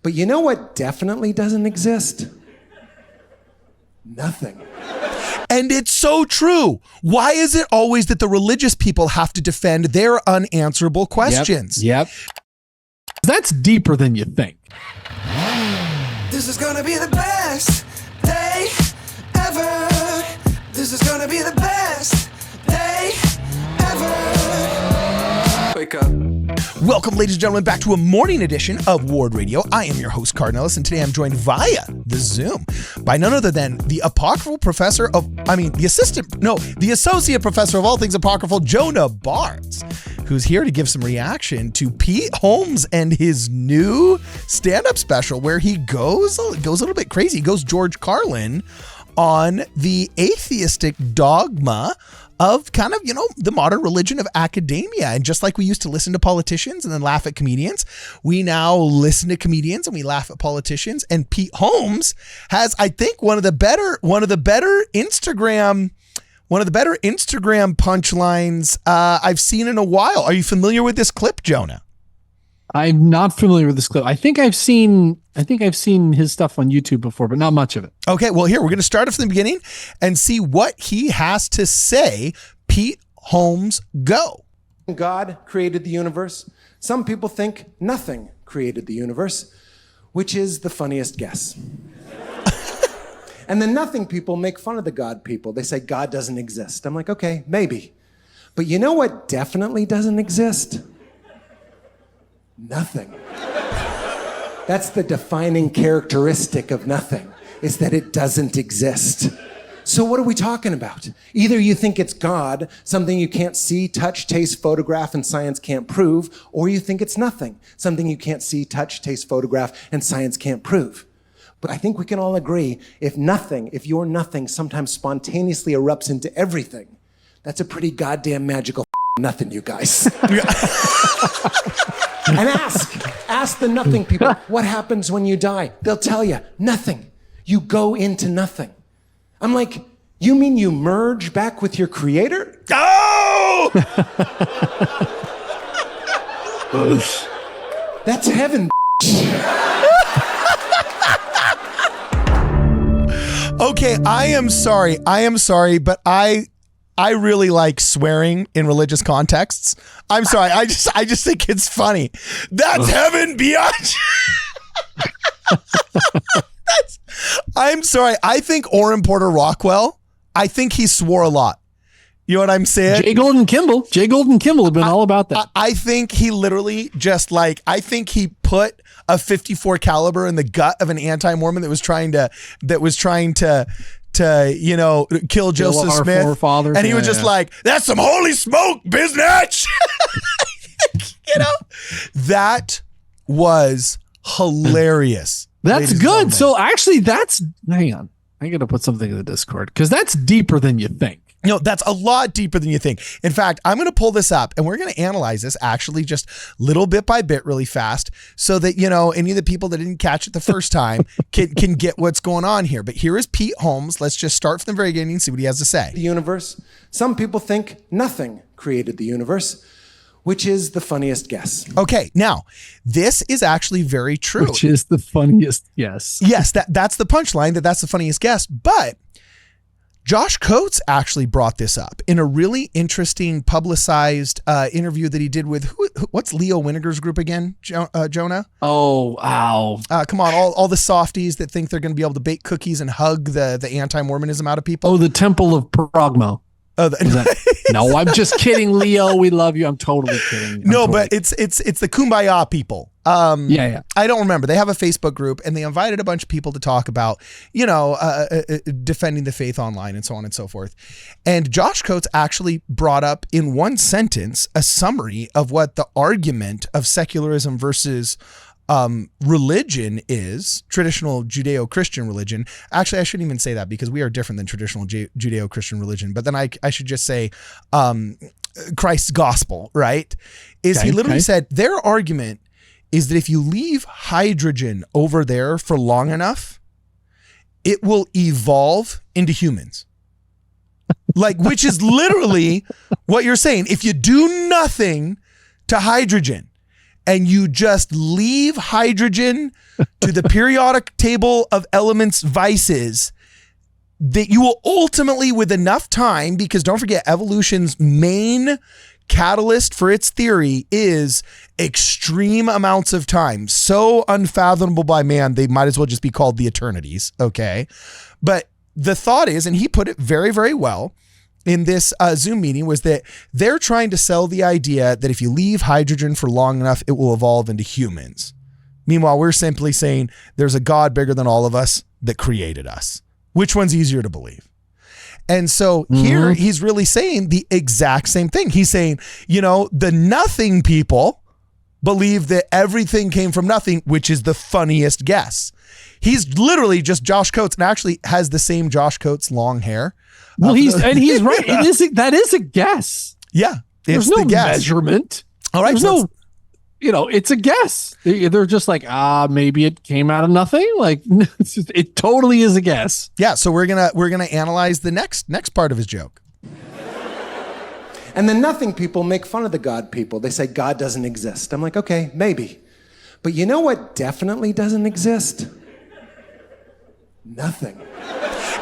But you know what definitely doesn't exist? Nothing. And it's so true. Why is it always that the religious people have to defend their unanswerable questions? Yep. That's deeper than you think. This is gonna be the best day ever. This is gonna be the best day ever. Wake up. Welcome, ladies and gentlemen, back to a morning edition of Ward Radio. I am your host, Cardinellis, and today I'm joined via the Zoom by none other than the apocryphal professor of, the associate professor of all things apocryphal, Jonah Barnes, who's here to give some reaction to Pete Holmes and his new stand-up special where he goes a little bit crazy. He goes George Carlin on the atheistic dogma of kind of, the modern religion of academia. And just like we used to listen to politicians and then laugh at comedians, we now listen to comedians and we laugh at politicians. And Pete Holmes has, I think, one of the better Instagram punchlines I've seen in a while. Are you familiar with this clip, Jonah? I'm not familiar with this clip. I think I've seen his stuff on YouTube before, but not much of it. Okay, well, here, we're going to start off from the beginning and see what he has to say. Pete Holmes, go. God created the universe. Some people think nothing created the universe, which is the funniest guess. And the nothing people make fun of the God people. They say God doesn't exist. I'm like, okay, maybe. But you know what definitely doesn't exist? Nothing. That's the defining characteristic of nothing, is that it doesn't exist. So what are we talking about? Either you think it's God, something you can't see, touch, taste, photograph, and science can't prove, or you think it's nothing, something you can't see, touch, taste, photograph, and science can't prove. But I think we can all agree, if your nothing sometimes spontaneously erupts into everything, that's a pretty goddamn magical nothing, you guys. And ask the nothing people, what happens when you die? They'll tell you, nothing. You go into nothing. I'm like, you mean you merge back with your creator? Oh! That's heaven. Okay, I am sorry, but I really like swearing in religious contexts. I'm sorry. I just think it's funny. That's heaven beyond. I'm sorry. I think Orrin Porter Rockwell, I think he swore a lot. You know what I'm saying? J. Golden Kimball have been all about that. I think he literally I think he put a 54 caliber in the gut of an anti-Mormon that was trying to kill Joseph Smith. And he was just like, that's some holy smoke, business. That was hilarious. That's good. So actually hang on. I got to put something in the Discord because that's deeper than you think. No, that's a lot deeper than you think. In fact, I'm going to pull this up and we're going to analyze this actually just little bit by bit really fast so that, any of the people that didn't catch it the first time can get what's going on here. But here is Pete Holmes. Let's just start from the very beginning and see what he has to say. The universe. Some people think nothing created the universe, which is the funniest guess. Okay, now, this is actually very true. Which is the funniest guess. Yes, that's the punchline, that's the funniest guess. But Josh Coates actually brought this up in a really interesting publicized interview that he did with what's Leo Winnegar's group again, Jonah? Oh, wow. Come on, all the softies that think they're going to be able to bake cookies and hug the anti-Mormonism out of people. Oh, the Temple of Progmo. Oh, no, I'm just kidding, Leo. We love you. I'm totally kidding. But it's the Kumbaya people. Yeah. I don't remember. They have a Facebook group and they invited a bunch of people to talk about, defending the faith online and so on and so forth. And Josh Coates actually brought up in one sentence a summary of what the argument of secularism versus religion is, traditional Judeo-Christian religion. Actually, I shouldn't even say that because we are different than traditional Judeo-Christian religion. But then I should just say Christ's gospel, right? He literally said their argument is that if you leave hydrogen over there for long enough, it will evolve into humans. Which is literally what you're saying. If you do nothing to hydrogen, and you just leave hydrogen to the periodic table of elements vices, that you will ultimately, with enough time, because don't forget, evolution's main catalyst for its theory is extreme amounts of time, so unfathomable by man, they might as well just be called the eternities. Okay. But the thought is, and he put it very, very well in this Zoom meeting, was that they're trying to sell the idea that if you leave hydrogen for long enough, it will evolve into humans. Meanwhile, we're simply saying there's a God bigger than all of us that created us. Which one's easier to believe? And so here he's really saying the exact same thing. He's saying, the nothing people believe that everything came from nothing, which is the funniest guess. He's literally just Josh Coates, and actually has the same Josh Coates long hair. Well, he's right. That is a guess. Yeah. There's no measurement. All right. There's it's a guess. They're just like, maybe it came out of nothing. Like, it totally is a guess. Yeah. So we're gonna analyze the next part of his joke. And the nothing people make fun of the God people. They say God doesn't exist. I'm like, okay, maybe. But you know what definitely doesn't exist? Nothing.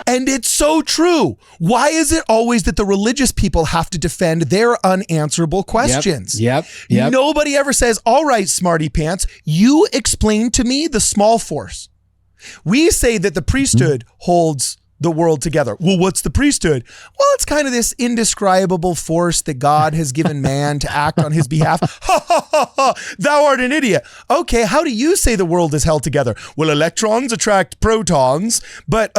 And it's so true. Why is it always that the religious people have to defend their unanswerable questions? Yep. Nobody ever says, all right, smarty pants, you explain to me the small force. We say that the priesthood holds the world together. Well, what's the priesthood? Well, it's kind of this indescribable force that God has given man to act on his behalf. Ha ha ha ha, thou art an idiot. Okay, how do you say the world is held together? Well, electrons attract protons, but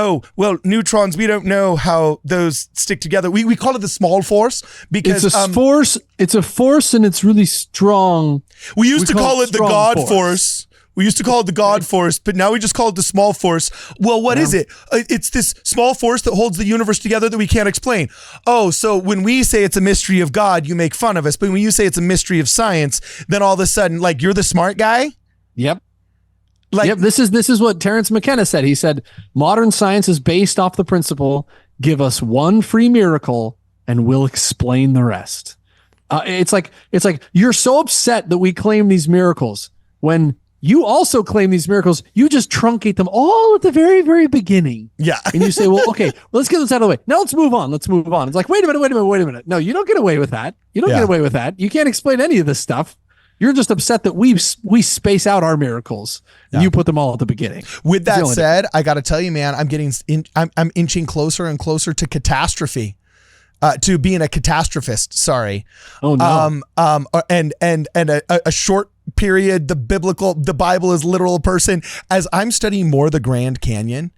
neutrons, we don't know how those stick together. We call it the small force because it's a force. It's a force and it's really strong. We used to call it the God force. We used to call it the God force, but now we just call it the small force. Well, what is it? It's this small force that holds the universe together that we can't explain. Oh, so when we say it's a mystery of God, you make fun of us. But when you say it's a mystery of science, then all of a sudden, like, you're the smart guy? Yep. This is what Terence McKenna said. He said, modern science is based off the principle, give us one free miracle and we'll explain the rest. It's like you're so upset that we claim these miracles when you also claim these miracles. You just truncate them all at the very, very beginning. Yeah. And you say, well, okay, let's get this out of the way. Now let's move on. It's like, wait a minute. No, you don't get away with that. Get away with that. You can't explain any of this stuff. You're just upset that we space out our miracles. And you put them all at the beginning. With that said, I got to tell you, man, I'm inching closer and closer to catastrophe. To being a catastrophist, sorry. Oh no. And a short period, the Bible is literal person. As I'm studying more the Grand Canyon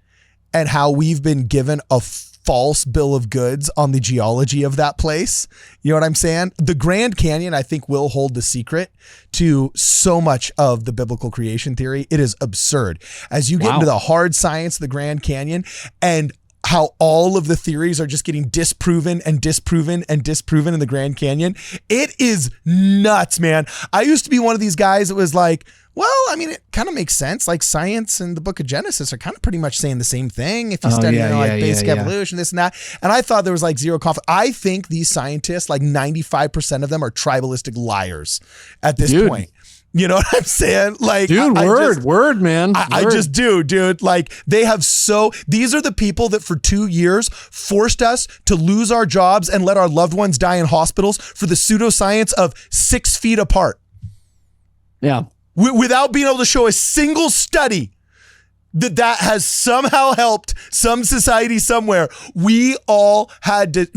and how we've been given a false bill of goods on the geology of that place. You know what I'm saying? The Grand Canyon, I think, will hold the secret to so much of the biblical creation theory. It is absurd. As you get into the hard science of the Grand Canyon and how all of the theories are just getting disproven in the Grand Canyon. It is nuts, man. I used to be one of these guys that was like, well, I mean, it kind of makes sense. Like science and the book of Genesis are kind of pretty much saying the same thing. If you study basic evolution, this and that. And I thought there was like zero conflict. I think these scientists, like 95% of them are tribalistic liars at this point. You know what I'm saying? Like, dude, word, man. I just do, dude. Like, these are the people that for 2 years forced us to lose our jobs and let our loved ones die in hospitals for the pseudoscience of 6 feet apart. Yeah. Without being able to show a single study that has somehow helped some society somewhere. We all had to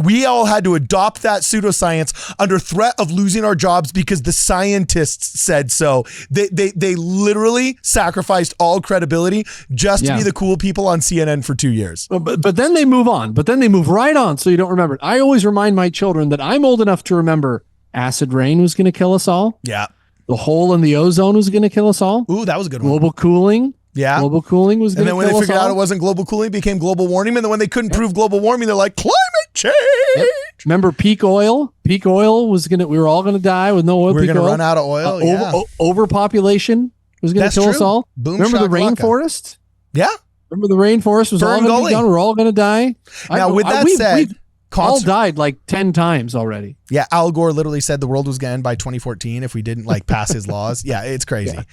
adopt that pseudoscience under threat of losing our jobs because the scientists said so. They literally sacrificed all credibility just to be the cool people on CNN for 2 years. But then they move on. But then they move right on so you don't remember it. I always remind my children that I'm old enough to remember acid rain was going to kill us all. Yeah. The hole in the ozone was going to kill us all. Ooh, that was a good one. Global cooling. Yeah. Global cooling was going to kill us all. And then when they figured out it wasn't global cooling, it became global warming. And then when they couldn't prove global warming, they're like, climate change. Yep. Remember peak oil? Peak oil was we were all going to die with no oil. We're going to run out of oil. Overpopulation was going to kill us all. Boom, remember the rainforest? Yeah. Remember the rainforest was all going to be gone. We're all going to die. Now, with that said, all died like 10 times already. Yeah, Al Gore literally said the world was going to end by 2014 if we didn't like pass his laws. Yeah, it's crazy. Yeah.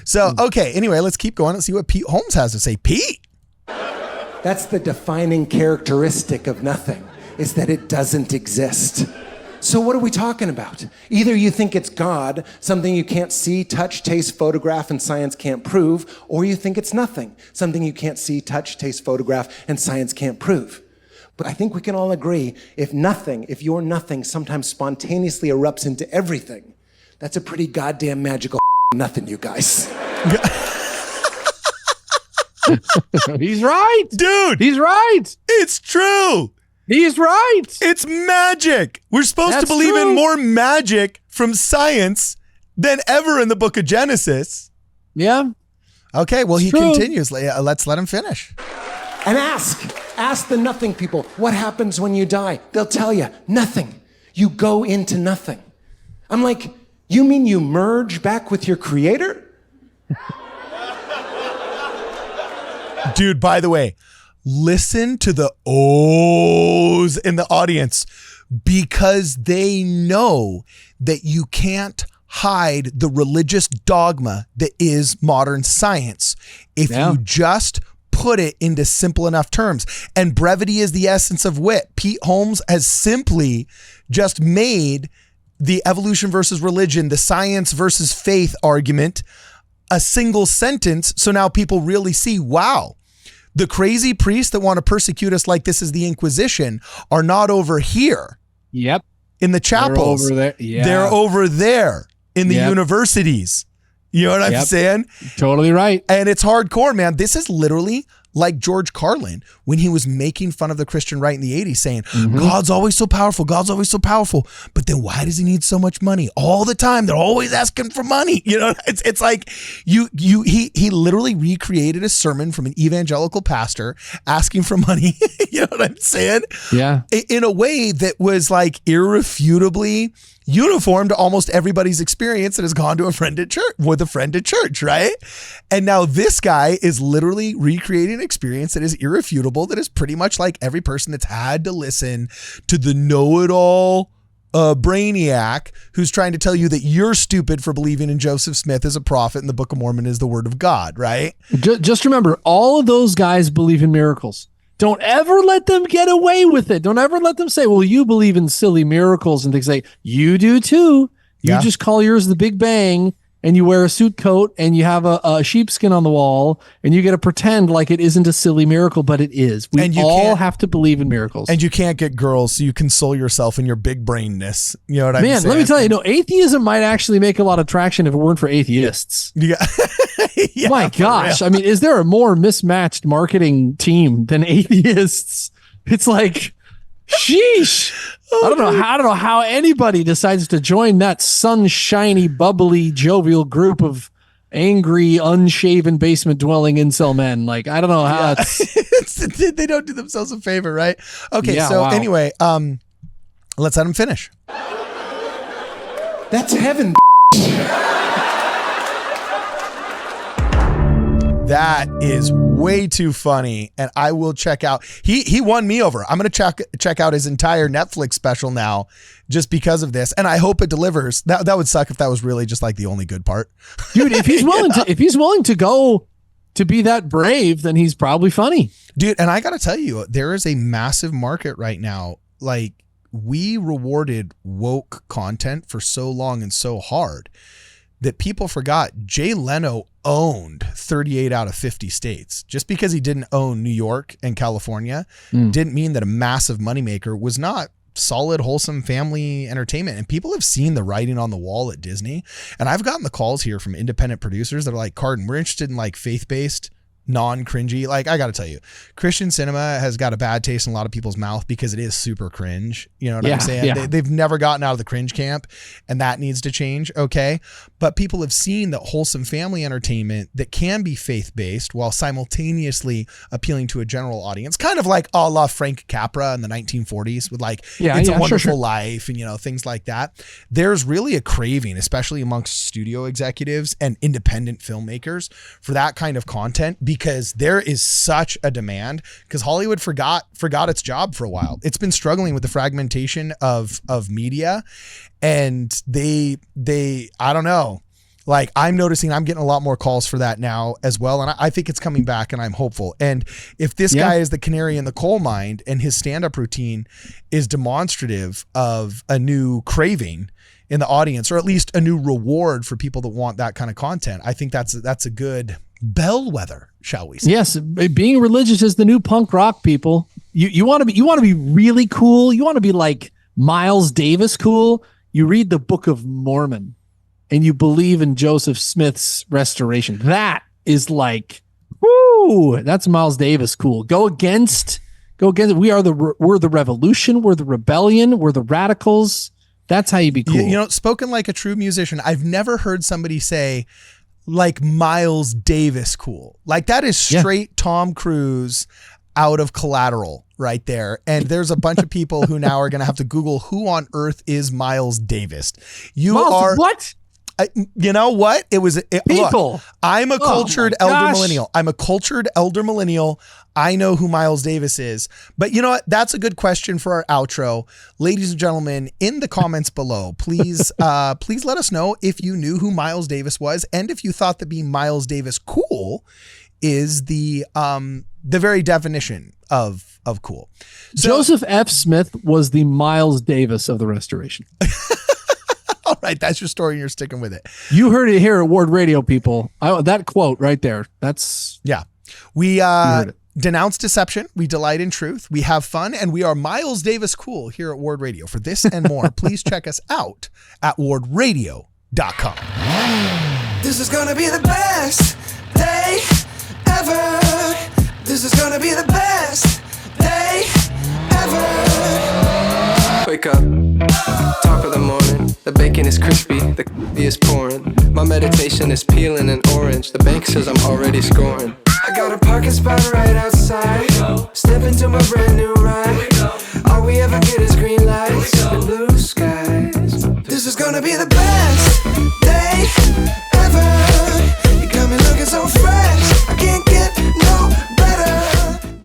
So, okay, anyway, let's keep going. Let's see what Pete Holmes has to say. Pete! That's the defining characteristic of nothing, is that it doesn't exist. So what are we talking about? Either you think it's God, something you can't see, touch, taste, photograph, and science can't prove, or you think it's nothing, something you can't see, touch, taste, photograph, and science can't prove. But I think we can all agree, if your nothing sometimes spontaneously erupts into everything, that's a pretty goddamn magical nothing, you guys. He's right. Dude. He's right. It's true. He's right. It's magic. We're supposed to believe in more magic from science than ever in the book of Genesis. Yeah. Okay, well, he continues. Let's let him finish. And ask the nothing people, what happens when you die? They'll tell you, nothing. You go into nothing. I'm like, you mean you merge back with your creator? Dude, by the way, listen to the ohs in the audience, because they know that you can't hide the religious dogma that is modern science if you just put it into simple enough terms. And brevity is the essence of wit. Pete Holmes has simply just made the evolution versus religion, the science versus faith argument a single sentence. So now people really see, wow, the crazy priests that want to persecute us like this is the Inquisition are not over here. Yep. In the chapels. They're over there. Yeah. They're over there in the universities. You know what I'm saying? Totally right. And it's hardcore, man. This is literally like George Carlin when he was making fun of the Christian right in the 80s, saying, God's always so powerful. God's always so powerful. But then why does he need so much money? All the time. They're always asking for money. You know, it's like he literally recreated a sermon from an evangelical pastor asking for money. You know what I'm saying? Yeah. In a way that was like irrefutably uniform to almost everybody's experience that has gone to a friend at church, right? And now this guy is literally recreating an experience that is irrefutable, that is pretty much like every person that's had to listen to the know-it-all brainiac who's trying to tell you that you're stupid for believing in Joseph Smith as a prophet and the Book of Mormon is the word of God, right? Just remember, all of those guys believe in miracles. Don't ever let them get away with it. Don't ever let them say, well, you believe in silly miracles and things like you do too. You just call yours the Big Bang and you wear a suit coat and you have a sheepskin on the wall and you get to pretend like it isn't a silly miracle, but it is. We all have to believe in miracles. And you can't get girls, so you console yourself in your big brainness. You know what I'm saying? Man, let me tell you, atheism might actually make a lot of traction if it weren't for atheists. Yeah. Yeah, my gosh. I mean, is there a more mismatched marketing team than atheists? It's like, sheesh. I don't know how anybody decides to join that sunshiny, bubbly, jovial group of angry, unshaven, basement dwelling incel men. Like, I don't know how they don't do themselves a favor, right? Okay, anyway, let's let him finish. That's heaven. That is way too funny, and I will check out. He won me over. I'm going to check out his entire Netflix special now, just because of this, and I hope it delivers. That would suck if that was really just like the only good part, dude. If he's willing to go to be that brave, then he's probably funny, dude. And I got to tell you, there is a massive market right now. Like, we rewarded woke content for so long and so hard that people forgot Jay Leno owned 38 out of 50 states. Just because he didn't own New York and California didn't mean that a massive moneymaker was not solid, wholesome family entertainment. And people have seen the writing on the wall at Disney. And I've gotten the calls here from independent producers that are like, Cardin, we're interested in like faith-based, non-cringy. Like, I got to tell you, Christian cinema has got a bad taste in a lot of people's mouth because it is super cringe. You know what I'm saying? Yeah. They've never gotten out of the cringe camp, and that needs to change. Okay. But people have seen that wholesome family entertainment that can be faith-based while simultaneously appealing to a general audience, kind of like a la Frank Capra in the 1940s with like, It's a Wonderful Life and, things like that. There's really a craving, especially amongst studio executives and independent filmmakers, for that kind of content, because there is such a demand, because Hollywood forgot its job for a while. It's been struggling with the fragmentation of media, and they I don't know. Like, I'm noticing I'm getting a lot more calls for that now as well. And I think it's coming back, and I'm hopeful. And if this guy is the canary in the coal mine and his stand-up routine is demonstrative of a new craving in the audience, or at least a new reward for people that want that kind of content, I think that's a good bellwether, shall we say. Yes. Being religious is the new punk rock, people. You want to be really cool. You want to be like Miles Davis cool. You read the Book of Mormon. And you believe in Joseph Smith's restoration. That is like, whoo, that's Miles Davis cool. Go against. We're the revolution. We're the rebellion. We're the radicals. That's how you be cool. You know, spoken like a true musician. I've never heard somebody say like Miles Davis cool. Like, that is straight Tom Cruise out of Collateral right there. And there's a bunch of people who now are going to have to Google who on earth is Miles Davis. What? You know what? People. Look, I'm a cultured elder millennial. I'm a cultured elder millennial. I know who Miles Davis is. But you know what? That's a good question for our outro. Ladies and gentlemen, in the comments below, please let us know if you knew who Miles Davis was, and if you thought that being Miles Davis cool is the very definition of cool. So, Joseph F. Smith was the Miles Davis of the Restoration. All right, that's your story, and you're sticking with it. You heard it here at Ward Radio, people. That quote right there. That's we denounce deception. We delight in truth. We have fun, and we are Miles Davis cool here at Ward Radio. For this and more, please check us out at wardradio.com. This is gonna be the best day ever. This is gonna be the best day ever. Wake up, top of the morning. The bacon is crispy, the coffee is pouring. My meditation is peeling an orange. The bank says I'm already scoring. I got a parking spot right outside. Step into my brand new ride. All we ever get is green lights and blue skies. This is gonna be the best day